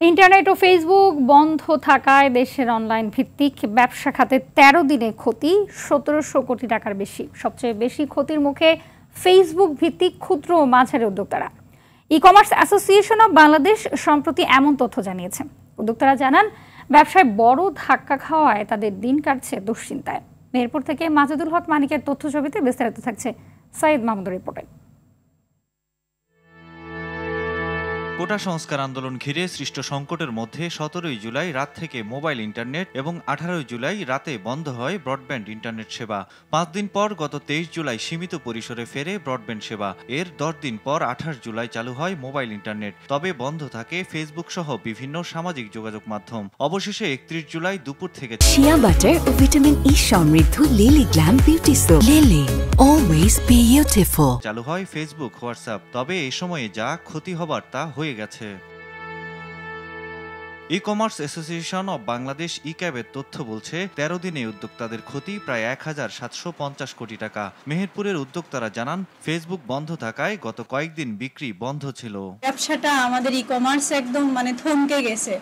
Internet ও Facebook বন্ধ থাকায় দেশের অনলাইন ভিত্তিক ব্যবসা খাতে ১৩ দিনে ক্ষতি ১৭০০ কোটি টাকার বেশি। সবচেয়ে বেশি ক্ষতির মুখে ফেসবুক ভিত্তিক ক্ষুদ্র ও মাঝারি উদ্যোক্তারা। ই কমার্স অ্যাসোসিয়েশন অব বাংলাদেশ সম্প্রতি এমন তথ্য জানিয়েছে। উদ্যোক্তারা জানান, ব্যবসায় বড় ধাক্কা খাওয়ায় তাদের দিন কাটছে দুশ্চিন্তায়। মেহেরপুর থেকে মাজেদুল হক মানিকের তথ্য ছবিতে বিস্তারিত থাকছে সৈয়দ মাহমুদের রিপোর্টে। কোটা সংস্কার আন্দোলন ঘিরে সৃষ্ট সংকটের মধ্যে ১৭ই জুলাই রাত থেকে মোবাইল ইন্টারনেট এবং ১৮ জুলাই রাতে বন্ধ হয় ব্রডব্যান্ড ইন্টারনেট সেবা। ৫ দিন পর গত ২৩ জুলাই সীমিত পরিসরে ফেরে ব্রডব্যান্ড সেবা। এর ১০ দিন পর ২৮ জুলাই চালু হয় মোবাইল ইন্টারনেট। তবে বন্ধ থাকে ফেসবুক সহ বিভিন্ন সামাজিক যোগাযোগ মাধ্যম। অবশেষে ৩১ জুলাই দুপুর থেকে শিয়া বাটার ও ভিটামিন ই সমৃদ্ধ lily glam beauty soap. Lily always beautiful চালু হয় ফেসবুক, হোয়াটসঅ্যাপ। তবে এই সময়ে যা ক্ষতি হবার তা হয়ে গেছে। E commerce association of Bangladesh ইক্যাবের তথ্য বলছে, ১৩ দিনে উদ্যোক্তাদের ক্ষতি প্রায় ১,৭৫০ কোটি টাকা। মেহেরপুরের উদ্যোক্তারা জানান, ফেসবুক বন্ধ থাকায় গত কয়েকদিন বিক্রি বন্ধ ছিল। ব্যবসাটা আমাদের ই কমার্স একদম থমকে গেছে।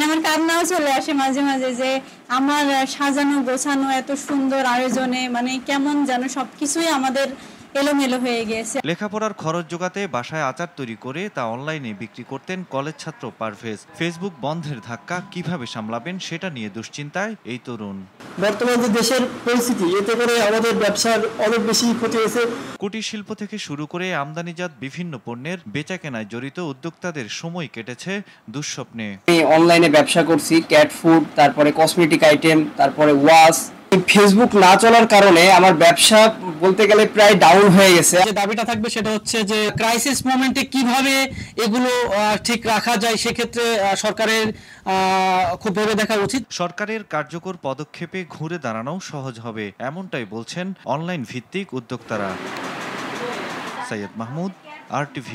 আমার কান্নাও চলে আসে মাঝে মাঝে যে আমার সাজানো গোছানো এত সুন্দর আয়োজনে কেমন যেন সবকিছুই আমাদের এলোমেলো হয়ে গিয়েছে। লেখাপড়ার খরচ জোগাতে বাসায় আচার তৈরি করে তা অনলাইনে বিক্রি করতেন কলেজ ছাত্র পারভেজ। ফেসবুক বন্ধের ধাক্কা কিভাবে সামলাবেন সেটা নিয়ে দুশ্চিন্তায় এই তরুণ। বর্তমান যে দেশের পরিস্থিতি, এতে করে আমাদের ব্যবসার অনেক বেশি ক্ষতি হয়েছে। কুটির শিল্প থেকে শুরু করে আমদানিজাত বিভিন্ন পণ্যের বেচাকেনায় জড়িত উদ্যোক্তাদের সময় কেটেছে দুঃস্বপ্নে। আমি অনলাইনে ব্যবসা করছি, ক্যাট ফুড, তারপরে কসমেটিক আইটেম, তারপরে ওয়াশ। ফেসবুক না চলার কারণে আমার ব্যবসা বলতে গেলে প্রায় ডাউন হয়ে গেছে। যে দাবিটা থাকবে সেটা হচ্ছে যে ক্রাইসিস মোমেন্টে কিভাবে এগুলো ঠিক রাখা যায়, সেক্ষেত্রে সরকারের খুব ভেবে দেখা উচিত। সরকারের কার্যকর পদক্ষেপে ঘুরে দাঁড়ানো সহজ হবে, এমনটাই বলছেন অনলাইন ভিত্তিক উদ্যোক্তারা। সৈয়দ মাহমুদ, RTV।